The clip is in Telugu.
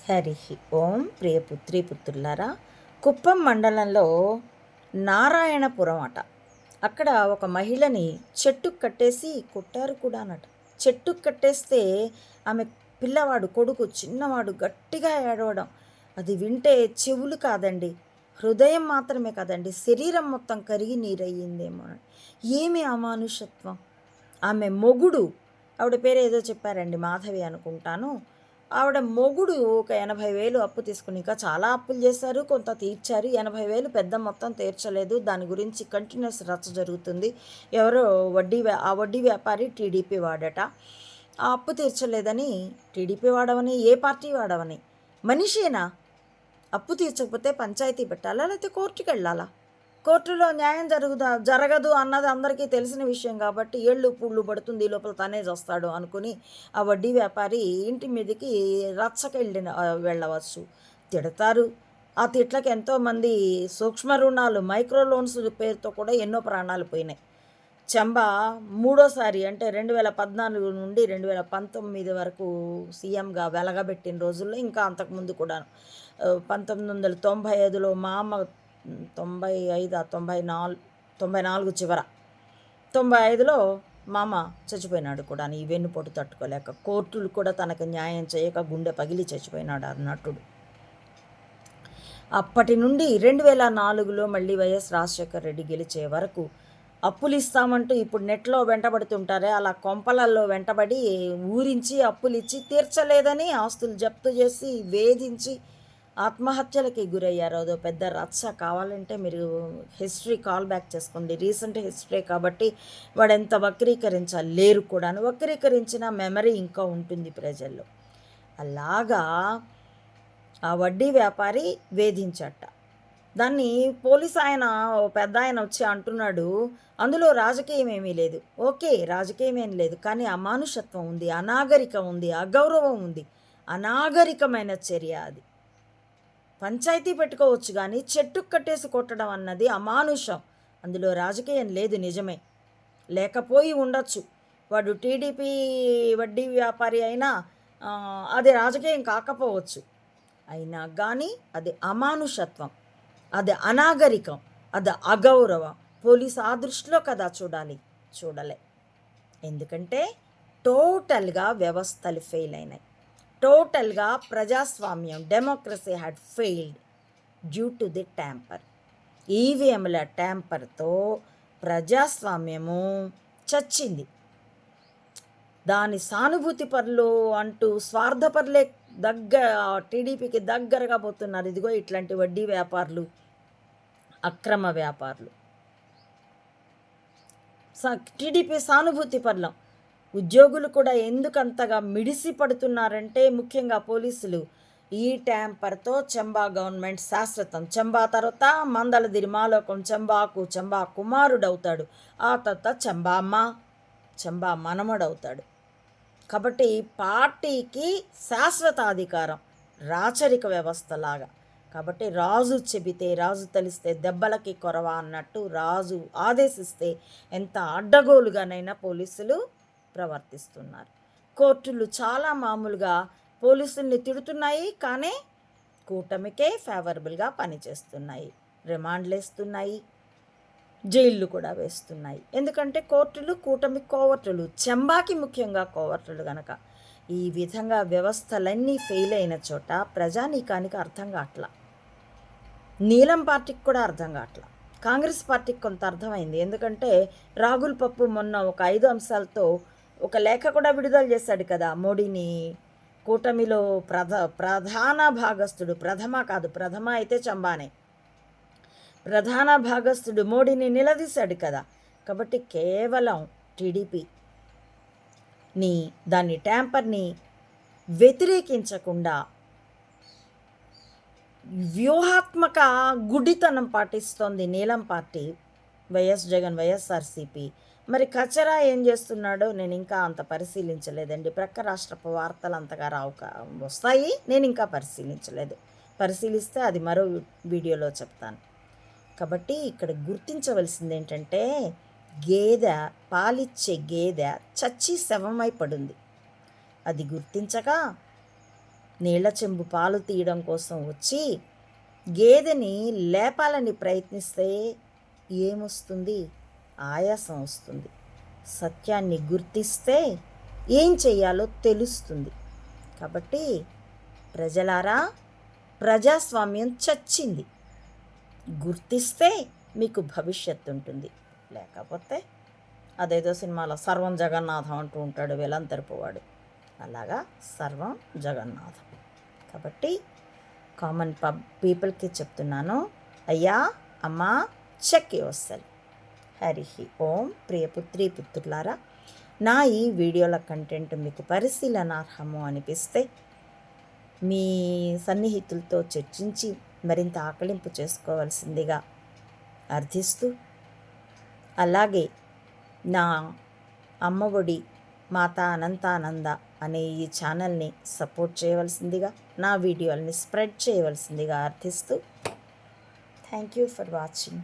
హరి ఓం ప్రియ పుత్రి పుత్రులారా, కుప్పం మండలంలో నారాయణపురం అట. అక్కడ ఒక మహిళని చెట్టుకు కట్టేసి కొట్టారు కూడానట. చెట్టుకు కట్టేస్తే ఆమె పిల్లవాడు కొడుకు చిన్నవాడు గట్టిగా ఏడవడం, అది వింటే చెవులు కాదండి, హృదయం మాత్రమే కాదండి, శరీరం మొత్తం కరిగి నీరయ్యిందేమో. ఏమి అమానుషత్వం! ఆమె మొగుడు, ఆవిడ పేరు ఏదో చెప్పారండి, మాధవి అనుకుంటాను. ఆవిడ మొగుడు ఒక 80,000 అప్పు తీసుకుని, ఇంకా చాలా అప్పులు చేశారు, కొంత తీర్చారు. 80,000 పెద్ద మొత్తం తీర్చలేదు. దాని గురించి కంటిన్యూస్ రచ్చ జరుగుతుంది. ఎవరో ఆ వడ్డీ వ్యాపారి టీడీపీ వాడట. ఆ అప్పు తీర్చలేదని, టీడీపీ వాడవని, ఏ పార్టీ వాడవని, మనిషేనా? అప్పు తీర్చకపోతే పంచాయతీ పెట్టాలా, లేకపోతే కోర్టుకి వెళ్ళాలా? కోర్టులో న్యాయం జరగదు అన్నది అందరికీ తెలిసిన విషయం కాబట్టి ఏళ్ళు పుళ్ళు పడుతుంది, లోపల తనే చేస్తాడు అనుకుని ఆ వడ్డీ వ్యాపారి ఇంటి మీదకి వెళ్ళవచ్చు. తిడతారు. ఆ తిట్లకి ఎంతోమంది సూక్ష్మ రుణాలు, మైక్రో లోన్స్ పేరుతో కూడా ఎన్నో ప్రాణాలు పోయినాయి. చెంబ మూడోసారి అంటే 2014 నుండి 2019 వరకు సీఎంగా వెలగబెట్టిన రోజుల్లో, ఇంకా అంతకుముందు కూడా 1995లో మా అమ్మ 94 చివర 95లో మామ చచ్చిపోయినాడు కూడా. ఈ వెన్నుపోటు తట్టుకోలేక, కోర్టులు కూడా తనకు న్యాయం చేయక గుండె పగిలి చచ్చిపోయినాడు ఆ నటుడు. అప్పటి నుండి 2004లో మళ్ళీ వైఎస్ రాజశేఖర రెడ్డి గెలిచే వరకు అప్పులు ఇస్తామంటూ ఇప్పుడు నెట్లో వెంటబడుతుంటారే, అలా కొంపలల్లో వెంటబడి ఊరించి అప్పులు ఇచ్చి తీర్చలేదని ఆస్తులు జప్తు చేసి వేధించి ఆత్మహత్యలకి గురయ్యారు. అదో పెద్ద రచ్చ. కావాలంటే మీరు హిస్టరీ కాల్ బ్యాక్ చేసుకోండి, రీసెంట్ హిస్టరీ కాబట్టి వాడు ఎంత వక్రీకరించలేరు కూడాను. వక్రీకరించిన మెమరీ ఇంకా ఉంటుంది ప్రజల్లో. అలాగా ఆ వడ్డీ వ్యాపారి వేధించట. దాన్ని పోలీసు ఆయన, పెద్ద ఆయన వచ్చి అంటున్నాడు, అందులో రాజకీయం ఏమీ లేదు. ఓకే, రాజకీయం ఏం లేదు, కానీ అమానుషత్వం ఉంది, అనాగరికం ఉంది, అగౌరవం ఉంది. అనాగరికమైన చర్య అది. పంచాయతీ పెట్టుకోవచ్చు, కానీ చెట్టుకు కట్టేసి కొట్టడం అన్నది అమానుషం. అందులో రాజకీయం లేదు, నిజమే, లేకపోయి ఉండొచ్చు. వాడు టీడీపీ వడ్డీ వ్యాపారి అయినా అది రాజకీయం కాకపోవచ్చు. అయినా కానీ అది అమానుషత్వం, అది అనాగరికం, అది అగౌరవం. పోలీసు ఆ దృష్టిలో కదా చూడలే. ఎందుకంటే టోటల్గా వ్యవస్థలు ఫెయిల్ అయినాయి. టోటల్గా ప్రజాస్వామ్యం, democracy had failed due to the tamper. ఈవీఎంల ట్యాంపర్తో ప్రజాస్వామ్యము చచ్చింది. దాని సానుభూతి పరులు అంటూ స్వార్థపరులే టీడీపీకి దగ్గరగా పోతున్నారు. ఇదిగో ఇట్లాంటి వడ్డీ వ్యాపారులు, అక్రమ వ్యాపారులు. టీడీపీ సానుభూతి పరులం. ఉద్యోగులు కూడా ఎందుకంతగా మిడిసి పడుతున్నారంటే, ముఖ్యంగా పోలీసులు, ఈ ట్యాంపర్తో చెంబా గవర్నమెంట్ శాశ్వతం. చెంబా తర్వాత మందలదిరి మాలోకం చెంబా కుమారుడవుతాడు. ఆ తర్వాత చెంబా మనమడవుతాడు. కాబట్టి పార్టీకి శాశ్వతాధికారం, రాచరిక వ్యవస్థలాగా. కాబట్టి రాజు చెబితే, రాజు తెలిస్తే దెబ్బలకి కొరవ అన్నట్టు రాజు ఆదేశిస్తే ఎంత అడ్డగోలుగానైనా పోలీసులు ప్రవర్తిస్తున్నారు. కోర్టులు చాలా మామూలుగా పోలీసుల్ని తిడుతున్నాయి, కానీ కూటమికే ఫేవరబుల్గా పనిచేస్తున్నాయి. రిమాండ్లు వేస్తున్నాయి, జైళ్ళు కూడా వేస్తున్నాయి. ఎందుకంటే కోర్టులు కూటమి కోవర్టులు, చెంబాకి ముఖ్యంగా కోవర్టులు గనక. ఈ విధంగా వ్యవస్థలన్నీ ఫెయిల్ అయిన చోట ప్రజానీకానికి అర్థం కావట్లా. నీలం పార్టీకి కూడా అర్థం కావట్లా. కాంగ్రెస్ పార్టీకి కొంత అర్థమైంది. ఎందుకంటే రాగుల్ పప్పు మొన్న ఒక 5 అంశాలతో ఒక లేఖ కూడా విడుదల చేశాడు కదా. మోడీని కూటమిలో ప్రధాన భాగస్థుడు, ప్రథమ అయితే చంబానే, ప్రధాన భాగస్థుడు మోడీని నిలదీశాడు కదా. కాబట్టి కేవలం టీడీపీని, దాని ట్యాంపర్ని వ్యతిరేకించకుండా వ్యూహాత్మక గుడ్డితనం పాటిస్తోంది నీలం పార్టీ, వైఎస్ జగన్, వైఎస్ఆర్సీపీ. మరి కచరా ఏం చేస్తున్నాడో నేను ఇంకా అంత పరిశీలించలేదండి. ప్రక్క రాష్ట్రపు వార్తలు అంతగా వస్తాయి, నేను ఇంకా పరిశీలించలేదు. పరిశీలిస్తే అది మరో వీడియోలో చెప్తాను. కాబట్టి ఇక్కడ గుర్తించవలసింది ఏంటంటే, పాలిచ్చే గేదె చచ్చి శవమై పడుంది. అది గుర్తించగా నీళ్ల చెంబు పాలు తీయడం కోసం వచ్చి గేదెని లేపాలని ప్రయత్నిస్తే ఏమొస్తుంది? ఆయాసం వస్తుంది. సత్యాన్ని గుర్తిస్తే ఏం చెయ్యాలో తెలుస్తుంది. కాబట్టి ప్రజలారా, ప్రజాస్వామ్యం చచ్చింది. గుర్తిస్తే మీకు భవిష్యత్తు ఉంటుంది. లేకపోతే అదేదో సినిమాలో సర్వం జగన్నాథం అంటూ ఉంటాడు వెలంతరిపోవాడు, అలాగా సర్వం జగన్నాథం. కాబట్టి కామన్ పీపుల్కి చెప్తున్నాను, అయ్యా అమ్మా చెక్ యువర్ సెల్ఫ్. హరి ఓం. ప్రియపుత్రి పుత్రులారా, నా ఈ వీడియోల కంటెంట్ మీకు పరిశీలనార్హము అనిపిస్తే మీ సన్నిహితులతో చర్చించి మరింత ఆకలింపు చేసుకోవాల్సిందిగా అర్థిస్తూ, అలాగే నా అమ్మఒడి మాతా అనంతానంద అనే ఈ ఛానల్ని సపోర్ట్ చేయవలసిందిగా, నా వీడియోల్ని స్ప్రెడ్ చేయవలసిందిగా అర్థిస్తూ, థ్యాంక్ యూ ఫర్ వాచింగ్.